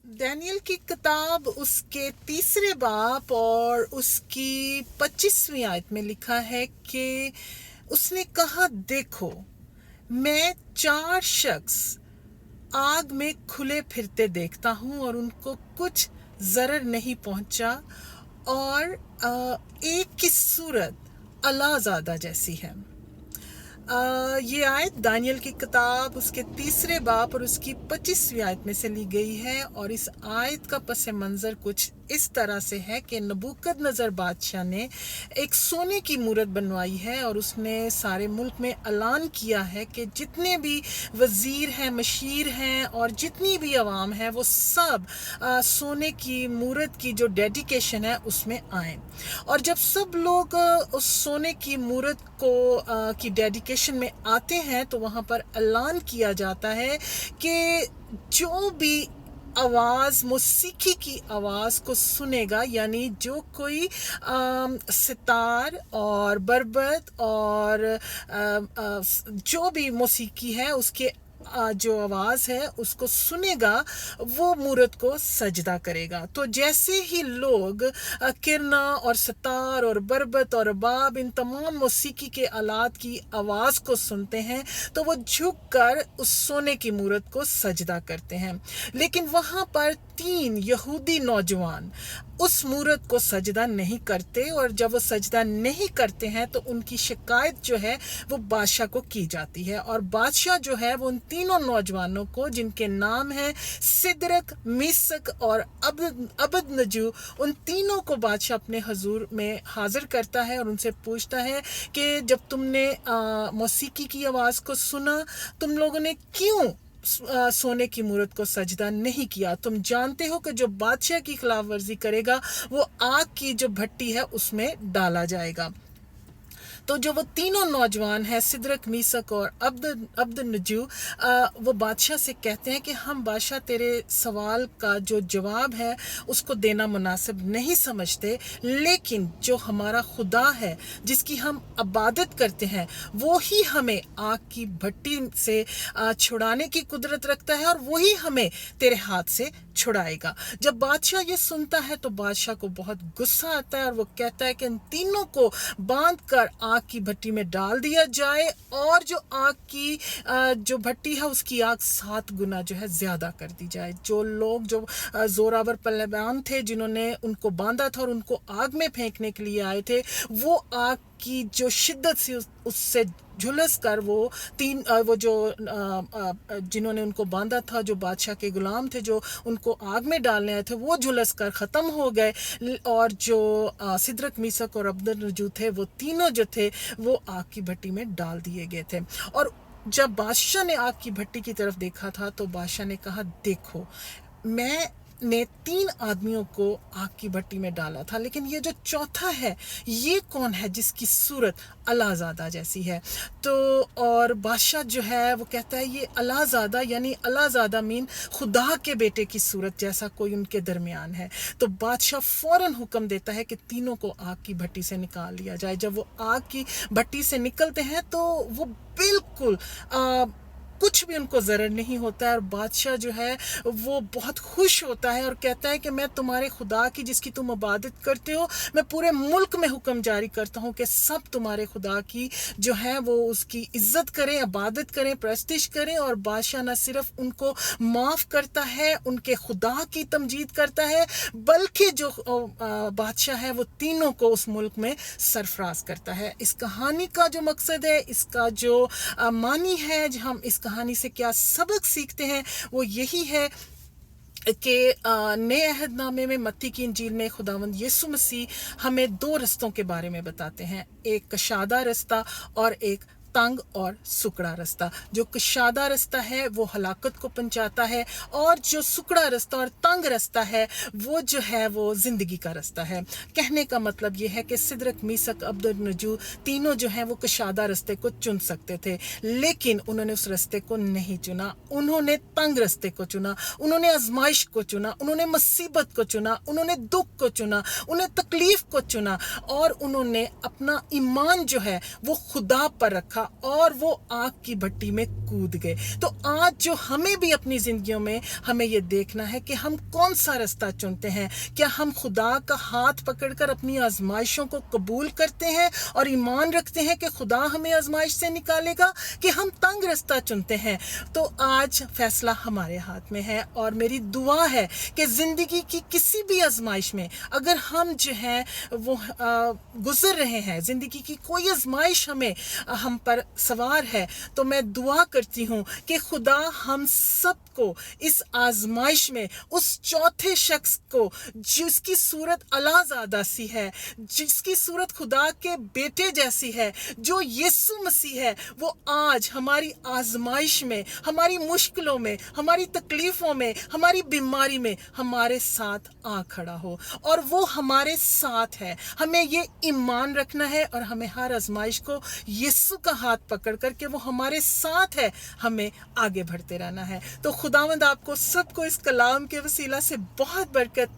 Daniel की किताब उसके तीसरे बाब और उसकी 25वीं आयत में लिखा है कि उसने कहा, देखो मैं 4 शख्स आग में खुले फिरते देखता हूँ और उनको कुछ जरर नहीं पहुंचा, और एक की सूरत अलाज़ादा जैसी है। ये आयत दानियल की किताब उसके तीसरे बाब और उसकी 25वीं आयत में से ली गई है, और इस आयत का पस मंज़र कुछ इस तरह से है कि नबूकदनज़र बादशाह ने एक सोने की मूरत बनवाई है और उसने सारे मुल्क में ऐलान किया है कि जितने भी वज़ीर हैं, मशीर हैं और जितनी भी आवाम है वो सब सोने की मूरत की जो डेडिकेशन है उसमें आएँ। और जब सब लोग उस सोने की मूरत को की डेडिकेशन में आते हैं तो वहाँ पर ऐलान किया जाता है कि जो भी आवाज़ मौसीकी की आवाज़ को सुनेगा, यानी जो कोई सितार और बरबत और जो भी मौसीकी है उसके जो आवाज़ है उसको सुनेगा, वो मूरत को सजदा करेगा। तो जैसे ही लोग किरना और सतार और बरबत और बाब इन तमाम मौसीकी के आलात की आवाज़ को सुनते हैं तो वो झुक कर उस सोने की मूरत को सजदा करते हैं। लेकिन वहाँ पर 3 यहूदी नौजवान उस मूरत को सजदा नहीं करते, और जब वो सजदा नहीं करते हैं तो उनकी शिकायत जो है वो बादशाह को की जाती है। और बादशाह जो है वो उन तीनों नौजवानों को, जिनके नाम हैं सिदरक, मीसक और अबदनजू, उन तीनों को बादशाह अपने हजूर में हाजिर करता है और उनसे पूछता है कि जब तुमने मौसीकी की आवाज़ को सुना, तुम लोगों ने क्यों सोने की मूरत को सजदा नहीं किया? तुम जानते हो कि जो बादशाह की खिलाफ वर्जी करेगा वो आग की जो भट्टी है उसमें डाला जाएगा। तो जो वो तीनों नौजवान हैं, सिदरक, मीसक और अब्दनजू, वो बादशाह से कहते हैं कि हम बादशाह तेरे सवाल का जो जवाब है उसको देना मुनासिब नहीं समझते, लेकिन जो हमारा खुदा है जिसकी हम इबादत करते हैं वो ही हमें आग की भट्टी से छुड़ाने की कुदरत रखता है और वही हमें तेरे हाथ से छुड़ाएगा। जब बादशाह ये सुनता है तो बादशाह को बहुत गुस्सा आता है और वो कहता है कि इन तीनों को बांध कर आग की भट्टी में डाल दिया जाए, और जो आग की जो भट्टी है उसकी आग 7 गुना जो है ज़्यादा कर दी जाए। जो लोग जो जोरावर पहलवान थे जिन्होंने उनको बांधा था और उनको आग में फेंकने के लिए आए थे, वो आग की जो शिद्दत से उससे झुलस कर वो जो जिन्होंने उनको बांधा था, जो बादशाह के गुलाम थे जो उनको आग में डालने आए थे, वो झुलस कर ख़त्म हो गए, और जो सिदरक, मीसक और अब्दनजू थे वो तीनों जो थे वो आग की भट्टी में डाल दिए गए थे। और जब बादशाह ने आग की भट्टी की तरफ देखा था तो बादशाह ने कहा, देखो मैं ने 3 आदमियों को आग की भट्टी में डाला था, लेकिन ये जो चौथा है ये कौन है जिसकी सूरत अलाज़ादा जैसी है? तो और बादशाह जो है वो कहता है ये अलाज़ादा यानी अलाज़ादा मीन खुदा के बेटे की सूरत जैसा कोई उनके दरमियान है। तो बादशाह फौरन हुक्म देता है कि तीनों को आग की भट्टी से निकाल लिया जाए। जब वो आग की भट्टी से निकलते हैं तो वो बिल्कुल कुछ भी उनको ज़रर नहीं होता है, और बादशाह जो है वो बहुत खुश होता है और कहता है कि मैं तुम्हारे खुदा की जिसकी तुम इबादत करते हो, मैं पूरे मुल्क में हुक्म जारी करता हूँ कि सब तुम्हारे खुदा की जो है वो उसकी इज्जत करें, इबादत करें, प्रस्तिश करें। और बादशाह न सिर्फ उनको माफ़ करता है, उनके खुदा की तमजीद करता है, बल्कि जो बादशाह है वो तीनों को उस मुल्क में सरफराज करता है। इस कहानी का जो मकसद है, इसका जो मानी है, हम इस कहानी से क्या सबक सीखते हैं, वो यही है कि नए अहदनामे में मत्ती की इंजील में खुदावंद यीशु मसीह हमें 2 रस्तों के बारे में बताते हैं, एक कशादा रास्ता और एक तंग और सुकड़ा रास्ता। जो कशादा रास्ता है वो हलाकत को पहुंचाता है, और जो सुकड़ा रास्ता और तंग रास्ता है वो जो है वो ज़िंदगी का रास्ता है। कहने का मतलब ये है कि सिदरक, मीसक, अब्दनजू तीनों जो हैं वो कशादा रास्ते को चुन सकते थे, लेकिन उन्होंने उस रास्ते को नहीं चुना। उन्होंने तंग रास्ते को चुना, उन्होंने आजमाइश को चुना, उन्होंने मुसीबत को चुना, उन्होंने दुख को चुना, उन्हें तकलीफ को चुना, और उन्होंने अपना ईमान जो है वो खुदा पर रखा, اور وہ آگ کی بھٹی میں کود گئے۔ تو آج جو ہمیں بھی اپنی زندگیوں میں ہمیں یہ دیکھنا ہے کہ ہم کون سا رستہ چنتے ہیں۔ کیا ہم خدا کا ہاتھ پکڑ کر اپنی آزمائشوں کو قبول کرتے ہیں اور ایمان رکھتے ہیں کہ خدا ہمیں آزمائش سے نکالے گا، کہ ہم تنگ رستہ چنتے ہیں؟ تو آج فیصلہ ہمارے ہاتھ میں ہے، اور میری دعا ہے کہ زندگی کی کسی بھی آزمائش میں اگر ہم جو ہیں وہ گزر رہے ہیں، زندگی کی کوئی آزمائش ہم پر سوار ہے، تو میں دعا کرتی ہوں کہ خدا ہم سب کو اس آزمائش میں اس چوتھے شخص کو جس کی صورت اللہ زادہ سی ہے، جس کی صورت خدا کے بیٹے جیسی ہے، جو یسوع مسیح ہے، وہ آج ہماری آزمائش میں، ہماری مشکلوں میں، ہماری تکلیفوں میں، ہماری بیماری میں ہمارے ساتھ آ کھڑا ہو، اور وہ ہمارے ساتھ ہے۔ ہمیں یہ ایمان رکھنا ہے اور ہمیں ہر آزمائش کو یسوع کا ہاتھ پکڑ کر کے وہ ہمارے ساتھ ہے، ہمیں آگے بڑھتے رہنا ہے۔ تو خداوند آپ کو سب کو اس کلام کے وسیلہ سے بہت برکت